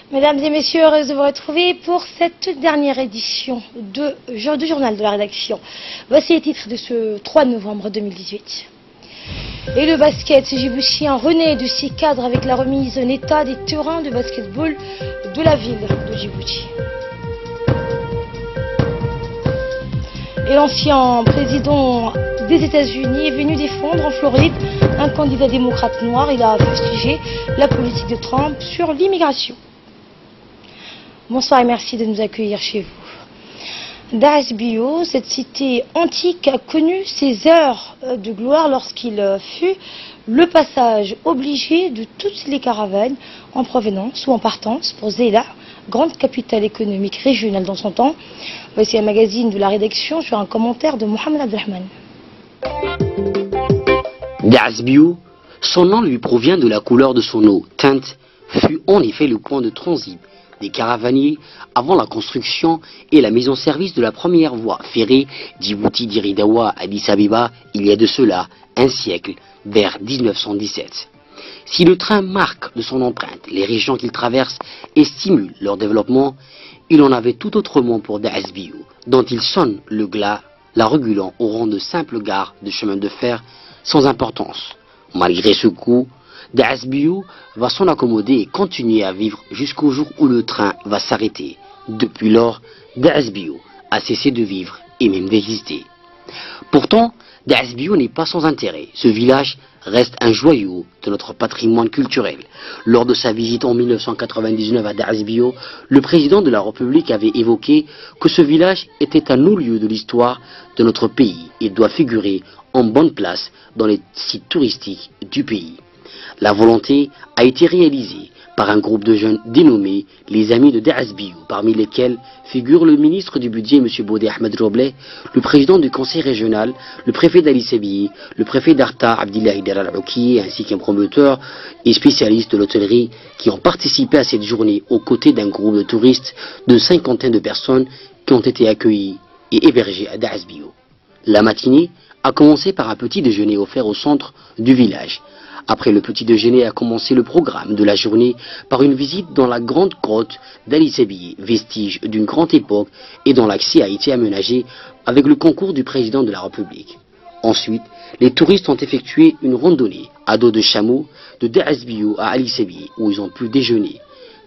Mesdames et messieurs, heureuse de vous retrouver pour cette dernière édition du journal de la rédaction. Voici les titres de ce 3 novembre 2018. Et le basket djiboutien renaît de ses cadres avec la remise en état des terrains de basketball de la ville de Djibouti. Et l'ancien président des États-Unis est venu défendre en Floride un candidat démocrate noir. Il a fustigé la politique de Trump sur l'immigration. Bonsoir et merci de nous accueillir chez vous. Daas Bio, cette cité antique, a connu ses heures de gloire lorsqu'il fut le passage obligé de toutes les caravanes en provenance ou en partance pour Zeila, grande capitale économique régionale dans son temps. Voici un magazine de la rédaction sur un commentaire de Mohamed Abdelrahman. Daas Bio, son nom lui provient de la couleur de son eau teinte, fut en effet le point de transit des caravaniers avant la construction et la mise en service de la première voie ferrée Djibouti-Diridawa à Addis Abeba il y a de cela un siècle, vers 1917. Si le train marque de son empreinte les régions qu'il traverse et stimule leur développement, il en avait tout autrement pour Daas Bio, dont il sonne le glas, la régulant au rang de simple gare de chemin de fer sans importance. Malgré ce coup, Daas Bio va s'en accommoder et continuer à vivre jusqu'au jour où le train va s'arrêter. Depuis lors, Daas Bio a cessé de vivre et même d'exister. Pourtant, Daas Bio n'est pas sans intérêt. Ce village reste un joyau de notre patrimoine culturel. Lors de sa visite en 1999 à Daas Bio, le président de la République avait évoqué que ce village était un haut-lieu de l'histoire de notre pays et doit figurer en bonne place dans les sites touristiques du pays. La volonté a été réalisée par un groupe de jeunes dénommés les Amis de Daas Bio, parmi lesquels figurent le ministre du budget M. Bodé Ahmed Robleh, le président du conseil régional, le préfet d'Ali Sabihi, le préfet d'Arta Abdillahi Al-Ouki, ainsi qu'un promoteur et spécialiste de l'hôtellerie qui ont participé à cette journée aux côtés d'un groupe de touristes de 50 de personnes qui ont été accueillies et hébergées à Daas Bio. La matinée a commencé par un petit déjeuner offert au centre du village. Après le petit déjeuner a commencé le programme de la journée par une visite dans la grande grotte d'Ali Sabihi, vestige d'une grande époque et dont l'accès a été aménagé avec le concours du président de la République. Ensuite, les touristes ont effectué une randonnée à dos de chameaux de Daas Bio à Ali Sabihi où ils ont pu déjeuner.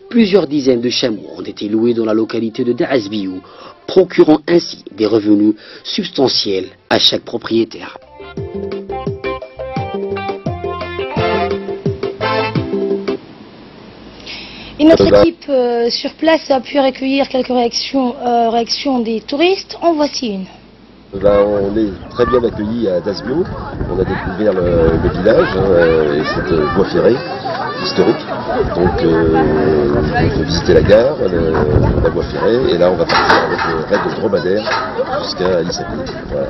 Plusieurs dizaines de chameaux ont été loués dans la localité de Daas Bio, procurant ainsi des revenus substantiels à chaque propriétaire. Et notre équipe sur place a pu recueillir quelques réactions des touristes. En voici une. On est très bien accueillis à Daas Bio. On a découvert le village et cette voie ferrée historique. Donc on peut visiter la gare, la voie ferrée, et là on va partir avec le raid de dromadaire jusqu'à Addis Abeba. Voilà.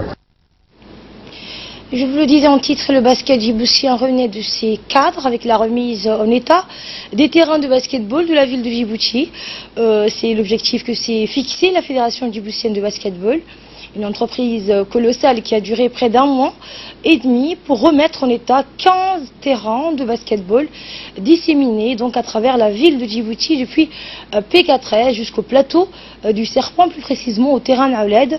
Je vous le disais en titre, le basket djiboutien revenait de ses cadres avec la remise en état des terrains de basketball de la ville de Djibouti. C'est l'objectif que s'est fixé la Fédération djiboutienne de basketball. Une entreprise colossale qui a duré près d'un mois et demi pour remettre en état 15 terrains de basketball disséminés donc à travers la ville de Djibouti depuis P4S jusqu'au plateau du Serpent, plus précisément au terrain Naouled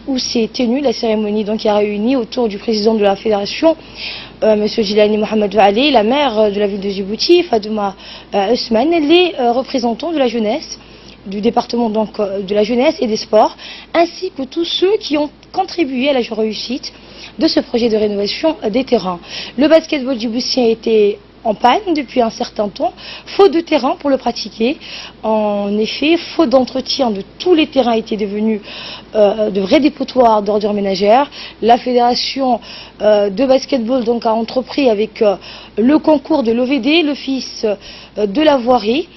où s'est tenue la cérémonie donc qui a réuni autour du président de la fédération M. Jilani Mohamed Valé, la maire de la ville de Djibouti, Fadouma Ousmane, les représentants de la jeunesse, du département donc de la jeunesse et des sports, ainsi que tous ceux qui ont contribué à la réussite de ce projet de rénovation des terrains. Le basketball djiboutien était en panne depuis un certain temps, faute de terrain pour le pratiquer. En effet, faute d'entretien de tous les terrains étaient devenus de vrais dépotoirs d'ordures ménagères. La fédération de basketball donc a entrepris avec le concours de l'OVD, l'office de la voirie,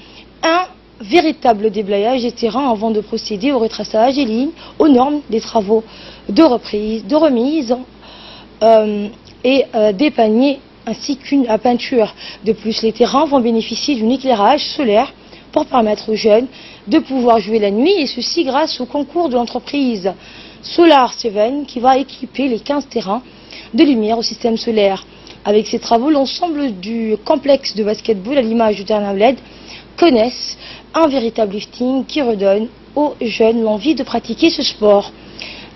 un véritable déblayage des terrains avant de procéder au retraçage des lignes, aux normes des travaux de reprise, de remise et des paniers ainsi qu'une peinture. De plus, les terrains vont bénéficier d'un éclairage solaire pour permettre aux jeunes de pouvoir jouer la nuit, et ceci grâce au concours de l'entreprise Solar 7 qui va équiper les 15 terrains de lumière au système solaire. Avec ces travaux, l'ensemble du complexe de basketball, à l'image du terrain LED, connaissent un véritable lifting qui redonne aux jeunes l'envie de pratiquer ce sport.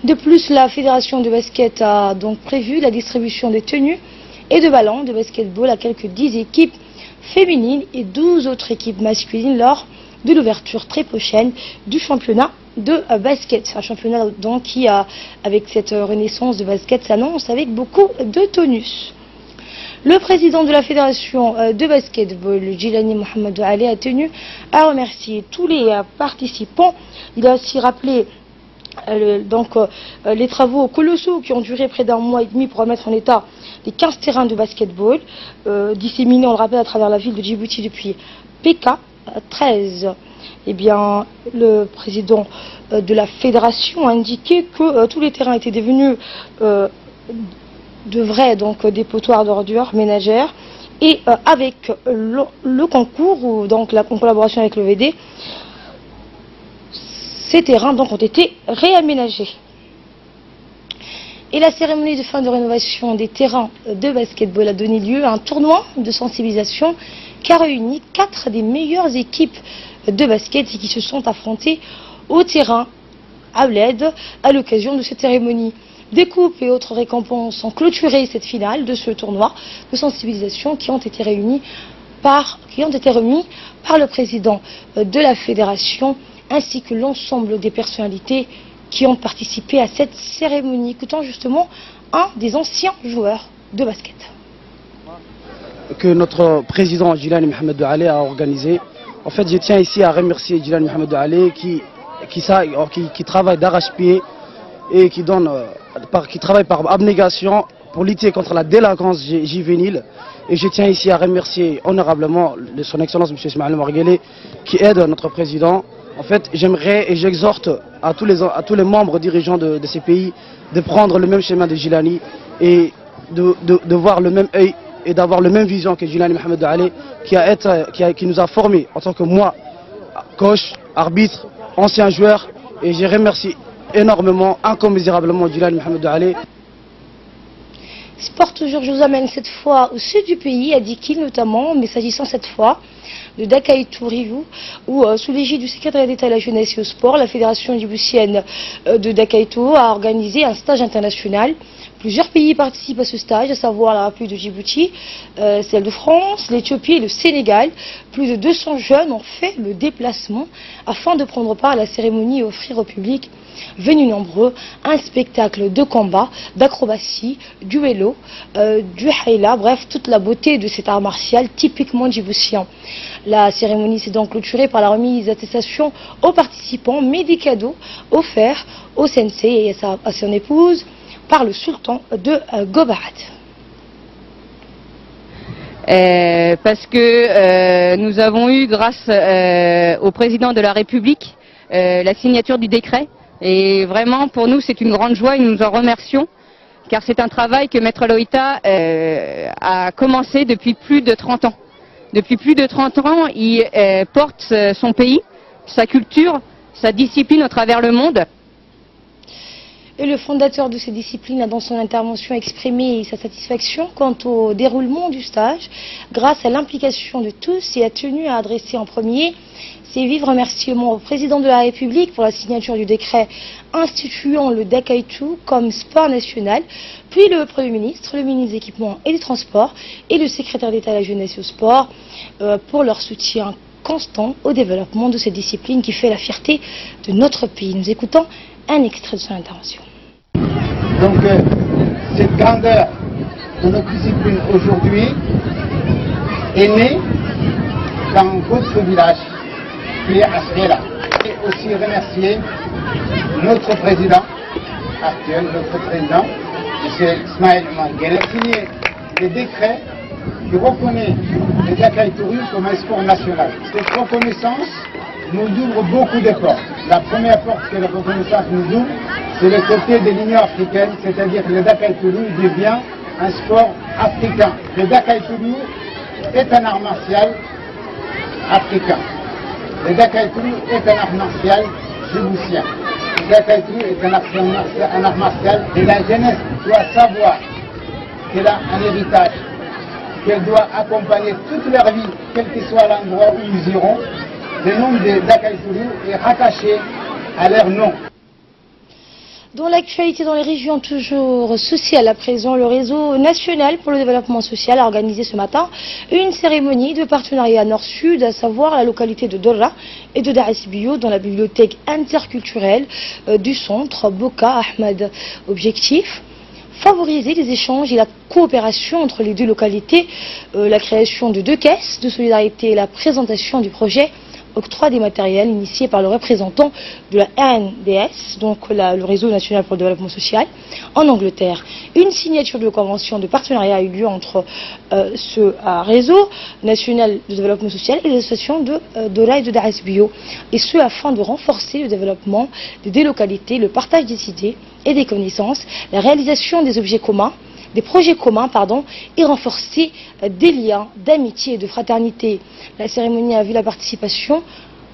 De plus, la fédération de basket a donc prévu la distribution des tenues et de ballons de basketball à quelques 10 équipes féminines et 12 autres équipes masculines lors de l'ouverture très prochaine du championnat de basket. Un championnat donc qui, avec cette renaissance de basket, s'annonce avec beaucoup de tonus. Le président de la fédération de basketball, Djilani Mohamed Ali, a tenu à remercier tous les participants. Il a aussi rappelé les travaux colossaux qui ont duré près d'un mois et demi pour remettre en état les 15 terrains de basketball disséminés, on le rappelle, à travers la ville de Djibouti depuis PK13. Eh bien, le président de la fédération a indiqué que tous les terrains étaient devenus de vrais dépotoirs d'ordures ménagères et avec le concours ou en collaboration avec l'OVD, ces terrains ont été réaménagés. Et la cérémonie de fin de rénovation des terrains de basketball a donné lieu à un tournoi de sensibilisation qui a réuni 4 des meilleures équipes de basket et qui se sont affrontées au terrain à Bled à l'occasion de cette cérémonie. Des coupes et autres récompenses ont clôturé cette finale de ce tournoi de sensibilisation qui ont été remis par le président de la fédération ainsi que l'ensemble des personnalités qui ont participé à cette cérémonie. Écoutons justement un des anciens joueurs de basket. Que notre président Djilani Mohamed Ali a organisé. En fait, je tiens ici à remercier Djilani Mohamed Ali qui travaille d'arrache-pied et qui travaille par abnégation pour lutter contre la délinquance juvénile. Et je tiens ici à remercier honorablement son Excellence M. Ismaël Marguelé qui aide notre président. En fait, j'aimerais et j'exhorte à tous les membres dirigeants de ces pays de prendre le même chemin de Djilani et de voir le même œil et d'avoir la même vision que Djilani Mohamed Ali qui nous a formés en tant que moi, coach, arbitre, ancien joueur. Et je remercie énormément, incommensurablement Djilani Mohamed Ali. Sport toujours, je vous amène cette fois au sud du pays, à Dikil notamment, mais s'agissant cette fois de Dakaitou Rivou, où sous l'égide du secrétaire d'État à la jeunesse et au sport, la fédération djiboutienne de Dakaitou a organisé un stage international. Plusieurs pays participent à ce stage, à savoir la République de Djibouti, celle de France, l'Éthiopie et le Sénégal. Plus de 200 jeunes ont fait le déplacement afin de prendre part à la cérémonie et offrir au public venus nombreux un spectacle de combat, d'acrobatie, du vélo, du haïla, bref, toute la beauté de cet art martial typiquement djiboutien. La cérémonie s'est donc clôturée par la remise d'attestations aux participants, mais des cadeaux offerts au sensei et à son épouse par le sultan de Gobahat. Parce que nous avons eu, grâce au président de la République, la signature du décret. Et vraiment, pour nous, c'est une grande joie et nous nous en remercions, car c'est un travail que Maître Loïta a commencé depuis plus de 30 ans. Depuis plus de 30 ans, il porte son pays, sa culture, sa discipline au travers le monde. Et le fondateur de ces disciplines a dans son intervention exprimé sa satisfaction quant au déroulement du stage, grâce à l'implication de tous, et a tenu à adresser en premier ses vifs remerciements au président de la République pour la signature du décret instituant le Dakaitou comme sport national, puis le Premier ministre, le ministre des Équipements et des Transports et le secrétaire d'État à la jeunesse et au sport pour leur soutien constant au développement de cette discipline qui fait la fierté de notre pays. Nous écoutons un extrait de son intervention. Donc cette grandeur de notre discipline aujourd'hui est née dans votre village qui est Asghera. Et aussi remercier notre président actuel, M. Ismaël Marguelé, qui a signé des décrets qui reconnaît le Dakaitou comme un sport national. Cette reconnaissance nous ouvre beaucoup de portes. La première porte que la reconnaissance nous ouvre, c'est le côté de l'Union africaine, c'est-à-dire que le Dakaitou devient un sport africain. Le Dakaitou est un art martial africain. Le Dakaitou est un art martial djiboutien. Le Dakaitou est un art martial et la jeunesse doit savoir qu'elle a un héritage qu'elle doit accompagner toute leur vie, quel que soit l'endroit où ils iront. Le nom d'Akaïtourou est rattaché à leur nom. Dans l'actualité dans les régions toujours sociales à présent, le réseau national pour le développement social a organisé ce matin une cérémonie de partenariat nord-sud, à savoir la localité de Dorra et de Daasbio dans la bibliothèque interculturelle du centre Boka Ahmed. Objectif: favoriser les échanges et la coopération entre les deux localités, la création de 2 caisses de solidarité et la présentation du projet octroi des matériels initié par le représentant de la RNDS, donc le réseau national pour le développement social, en Angleterre. Une signature de convention de partenariat a eu lieu entre ce réseau national de développement social et les associations de Dorra et de Daasbio, et ce afin de renforcer le développement des 2 localités, le partage des idées et des connaissances, la réalisation des objets communs, des projets communs, et renforcer des liens d'amitié et de fraternité. La cérémonie a vu la participation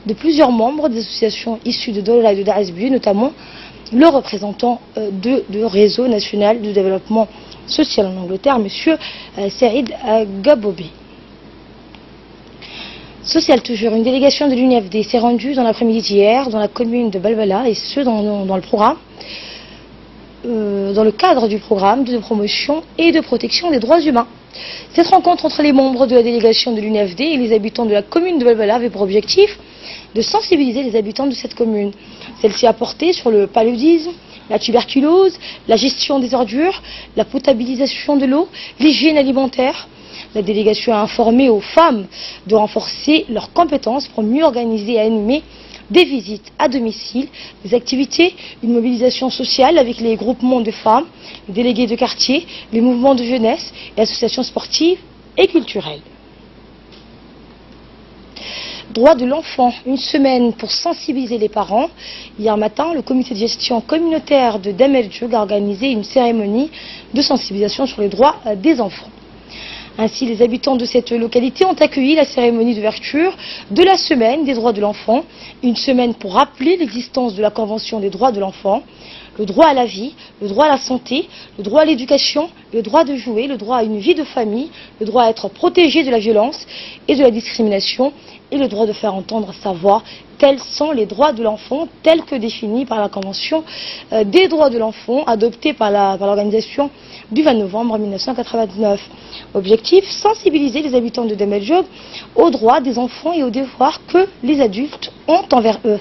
de plusieurs membres des associations issues de Dorra et de Daasbio, notamment le représentant du réseau national de développement social en Angleterre, M. Saïd Gabobi. Social toujours, une délégation de l'UNFD s'est rendue dans l'après-midi d'hier dans la commune de Balbala, et ce dans le programme. Dans le cadre du programme de promotion et de protection des droits humains. Cette rencontre entre les membres de la délégation de l'UNFD et les habitants de la commune de Balbala avait pour objectif de sensibiliser les habitants de cette commune. Celle-ci a porté sur le paludisme, la tuberculose, la gestion des ordures, la potabilisation de l'eau, l'hygiène alimentaire. La délégation a informé aux femmes de renforcer leurs compétences pour mieux organiser et animer des visites à domicile, des activités, une mobilisation sociale avec les groupements de femmes, les délégués de quartier, les mouvements de jeunesse et associations sportives et culturelles. Droit de l'enfant, une semaine pour sensibiliser les parents. Hier matin, le comité de gestion communautaire de Damerjoug a organisé une cérémonie de sensibilisation sur les droits des enfants. Ainsi, les habitants de cette localité ont accueilli la cérémonie d'ouverture de la semaine des droits de l'enfant, une semaine pour rappeler l'existence de la Convention des droits de l'enfant, le droit à la vie, le droit à la santé, le droit à l'éducation, le droit de jouer, le droit à une vie de famille, le droit à être protégé de la violence et de la discrimination, et le droit de faire entendre sa voix. Tels sont les droits de l'enfant, tels que définis par la Convention des droits de l'enfant, adoptée par l'organisation du 20 novembre 1999. Objectif: sensibiliser les habitants de Damerjoug aux droits des enfants et aux devoirs que les adultes ont envers eux.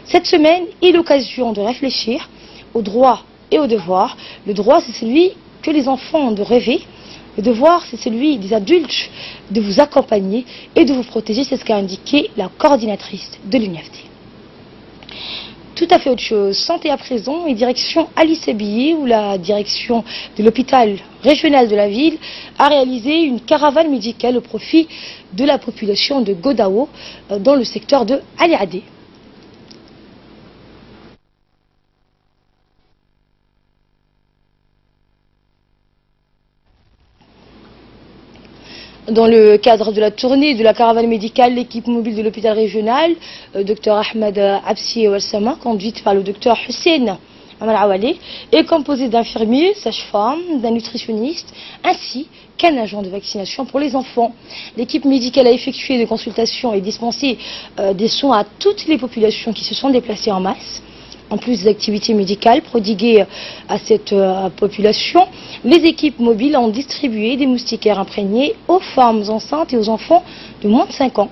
Cette semaine est l'occasion de réfléchir aux droits et aux devoirs. Le droit, c'est celui que les enfants ont de rêver. Le devoir, c'est celui des adultes de vous accompagner et de vous protéger. C'est ce qu'a indiqué la coordinatrice de l'UNFD. Tout à fait autre chose. Santé à présent et direction Alice Abilly, où la direction de l'hôpital régional de la ville a réalisé une caravane médicale au profit de la population de Godao dans le secteur de Aliadé. Dans le cadre de la tournée de la caravane médicale, l'équipe mobile de l'hôpital régional, Dr Ahmed Absi Walsama, conduite par le Dr Hussein Amarawale, est composée d'infirmiers, sages-femmes, d'un nutritionniste, ainsi qu'un agent de vaccination pour les enfants. L'équipe médicale a effectué des consultations et dispensé des soins à toutes les populations qui se sont déplacées en masse. En plus des activités médicales prodiguées à cette population, les équipes mobiles ont distribué des moustiquaires imprégnés aux femmes enceintes et aux enfants de moins de 5 ans.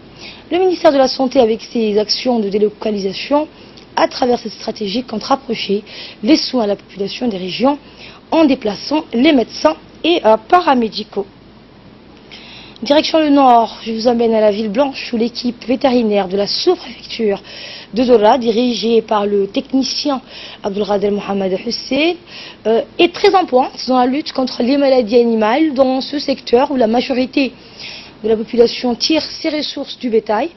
Le ministère de la Santé, avec ses actions de délocalisation, à travers cette stratégie, compte rapprocher les soins à la population des régions en déplaçant les médecins et paramédicaux. Direction le nord, je vous emmène à la ville blanche où l'équipe vétérinaire de la sous-préfecture de Dorra, dirigée par le technicien Abdelkader Mohamed Hussein, est très en pointe dans la lutte contre les maladies animales dans ce secteur où la majorité de la population tire ses ressources du bétail.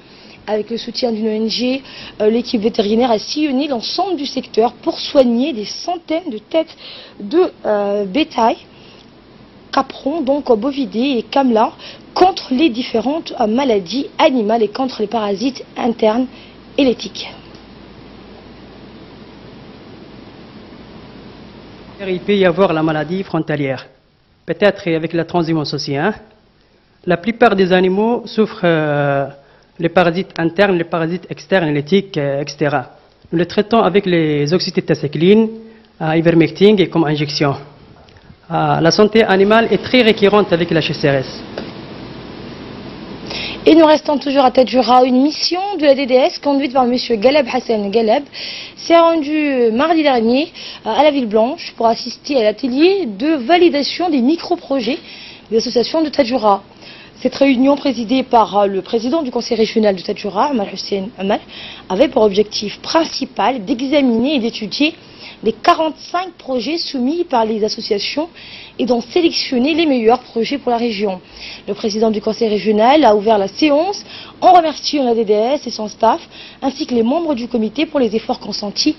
Avec le soutien d'une ONG, l'équipe vétérinaire a sillonné l'ensemble du secteur pour soigner des centaines de têtes de bétail, caprons, donc bovidés et camelins, contre les différentes maladies animales et contre les parasites internes et les tiques. Il peut y avoir la maladie frontalière, peut-être avec la transhumance aussi. La plupart des animaux souffrent les parasites internes, les parasites externes, les tiques, etc. Nous les traitons avec les oxytétracycline, ivermectin et comme injection. La santé animale est très récurrente avec la HCRS. Et nous restons toujours à Tadjoura. Une mission de la DDS conduite par M. Galeb Hassan Galeb s'est rendue mardi dernier à la Ville Blanche pour assister à l'atelier de validation des micro-projets de l'association de Tadjoura. Cette réunion présidée par le président du conseil régional de Tadjoura, Amal Hussein Amal, avait pour objectif principal d'examiner et d'étudier les 45 projets soumis par les associations et d'en sélectionner les meilleurs projets pour la région. Le président du conseil régional a ouvert la séance en remerciant la DDS et son staff, ainsi que les membres du comité pour les efforts consentis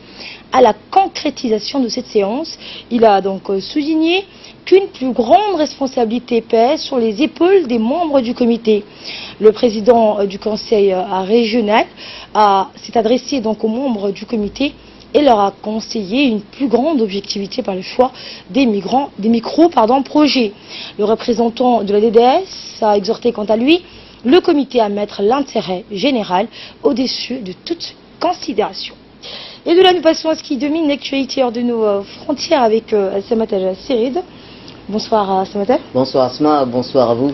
à la concrétisation de cette séance. Il a donc souligné qu'une plus grande responsabilité pèse sur les épaules des membres du comité. Le président du conseil régional s'est adressé donc aux membres du comité et leur a conseillé une plus grande objectivité par le choix des micro-projets. Le représentant de la DDS a exhorté quant à lui le comité à mettre l'intérêt général au-dessus de toute considération. Et de là, nous passons à ce qui domine l'actualité hors de nos frontières avec Samata Sirid. Bonsoir Samata. Bonsoir Asma, bonsoir à vous.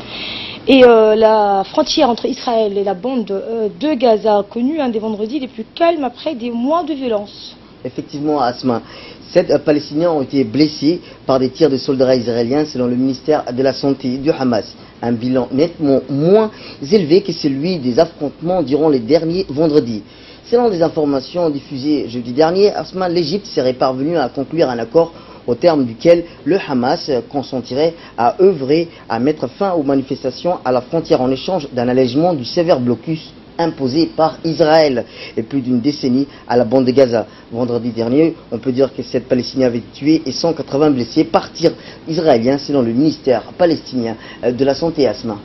Et la frontière entre Israël et la bande de Gaza a connu un des vendredis les plus calmes après des mois de violence. Effectivement, Asma, 7 Palestiniens ont été blessés par des tirs de soldats israéliens selon le ministère de la Santé du Hamas. Un bilan nettement moins élevé que celui des affrontements durant les derniers vendredis. Selon des informations diffusées jeudi dernier, Asma, l'Égypte serait parvenue à conclure un accord au terme duquel le Hamas consentirait à œuvrer à mettre fin aux manifestations à la frontière en échange d'un allègement du sévère blocus imposé par Israël et plus d'une décennie à la bande de Gaza. Vendredi dernier, on peut dire que 7 Palestiniens avaient été tués et 180 blessés par tir israélien selon le ministère palestinien de la Santé, Asma.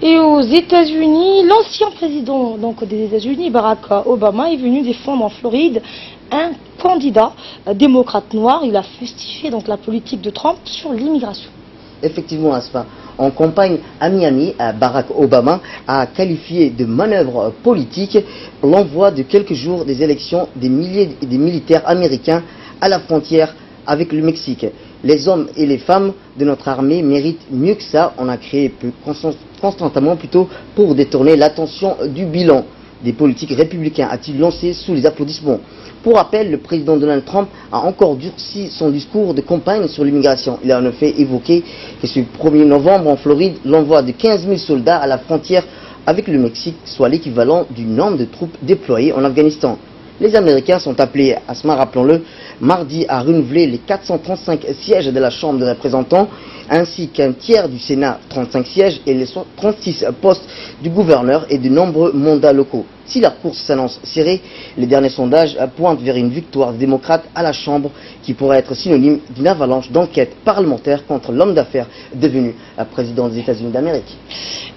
Et aux États-Unis, l'ancien président des États-Unis, Barack Obama, est venu défendre en Floride un candidat démocrate noir. Il a fustifié donc la politique de Trump sur l'immigration. Effectivement, Asma. En campagne à Miami, Barack Obama a qualifié de manœuvre politique l'envoi de quelques jours des élections des milliers de militaires américains à la frontière avec le Mexique. Les hommes et les femmes de notre armée méritent mieux que ça. On a créé constamment pour détourner l'attention du bilan des politiques républicains, a-t-il lancé sous les applaudissements. Pour rappel, le président Donald Trump a encore durci son discours de campagne sur l'immigration. Il a en effet évoqué que ce 1er novembre en Floride, l'envoi de 15 000 soldats à la frontière avec le Mexique, soit l'équivalent du nombre de troupes déployées en Afghanistan. Les Américains sont appelés, Asma, rappelons-le, mardi à renouveler les 435 sièges de la Chambre des représentants, ainsi qu'un tiers du Sénat, 35 sièges, et les 36 postes du gouverneur et de nombreux mandats locaux. Si la course s'annonce serrée, les derniers sondages pointent vers une victoire des démocrates à la Chambre qui pourrait être synonyme d'une avalanche d'enquêtes parlementaires contre l'homme d'affaires devenu président des États-Unis d'Amérique.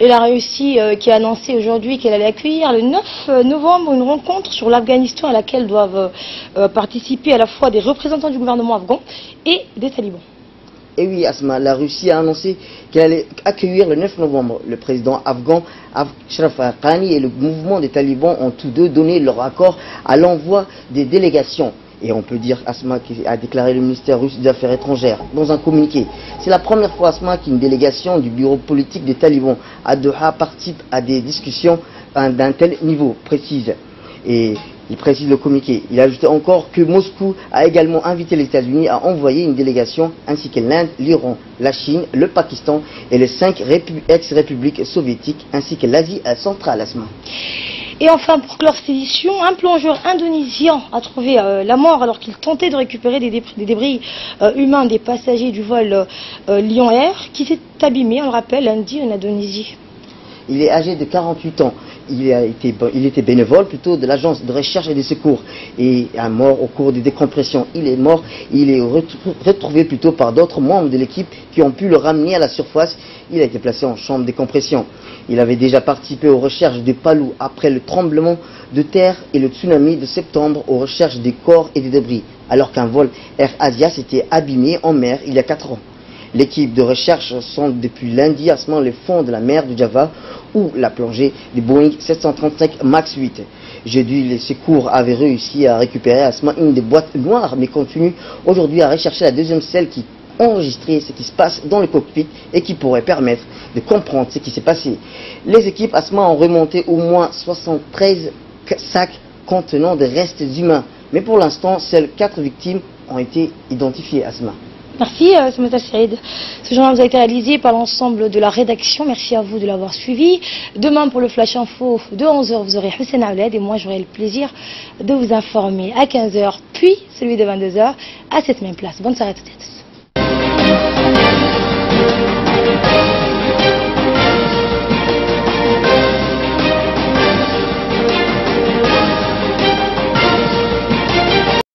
Et la Russie qui a annoncé aujourd'hui qu'elle allait accueillir le 9 novembre une rencontre sur l'Afghanistan à laquelle doivent participer à la fois des représentants du gouvernement afghan et des talibans. Et oui, Asma, la Russie a annoncé qu'elle allait accueillir le 9 novembre. Le président afghan Ashraf Ghani et le mouvement des talibans ont tous deux donné leur accord à l'envoi des délégations. Et on peut dire, Asma, qu'a déclaré le ministère russe des Affaires étrangères dans un communiqué. C'est la première fois, Asma, qu'une délégation du bureau politique des talibans à Doha participe à des discussions d'un tel niveau, précise. Et il précise le communiqué. Il a ajouté encore que Moscou a également invité les États-Unis à envoyer une délégation, ainsi que l'Inde, l'Iran, la Chine, le Pakistan et les 5 ex-républiques soviétiques, ainsi que l'Asie centrale, Asma. Et enfin, pour clore cette édition, un plongeur indonésien a trouvé la mort alors qu'il tentait de récupérer des débris humains des passagers du vol Lion Air qui s'est abîmé, on le rappelle, lundi en Indonésie. Il est âgé de 48 ans. Il était bénévole plutôt de l'agence de recherche et de secours et est mort au cours des décompressions. Il est mort, il est retrouvé plutôt par d'autres membres de l'équipe qui ont pu le ramener à la surface. Il a été placé en chambre de décompression. Il avait déjà participé aux recherches de Palu après le tremblement de terre et le tsunami de septembre aux recherches des corps et des débris, alors qu'un vol Air Asia s'était abîmé en mer il y a 4 ans. L'équipe de recherche sonde depuis lundi Asma les fonds de la mer du Java ou la plongée du Boeing 735 MAX 8. Jeudi, les secours avaient réussi à récupérer Asma une des boîtes noires, mais continuent aujourd'hui à rechercher la deuxième, celle qui enregistrait ce qui se passe dans le cockpit et qui pourrait permettre de comprendre ce qui s'est passé. Les équipes Asma ont remonté au moins 73 sacs contenant des restes humains, mais pour l'instant, seules 4 victimes ont été identifiées. Asma. Merci Samata Saïd. Ce journal vous a été réalisé par l'ensemble de la rédaction. Merci à vous de l'avoir suivi. Demain pour le Flash Info de 11h, vous aurez Hussein Aouled et moi j'aurai le plaisir de vous informer à 15h, puis celui de 22h à cette même place. Bonne soirée à toutes et à tous.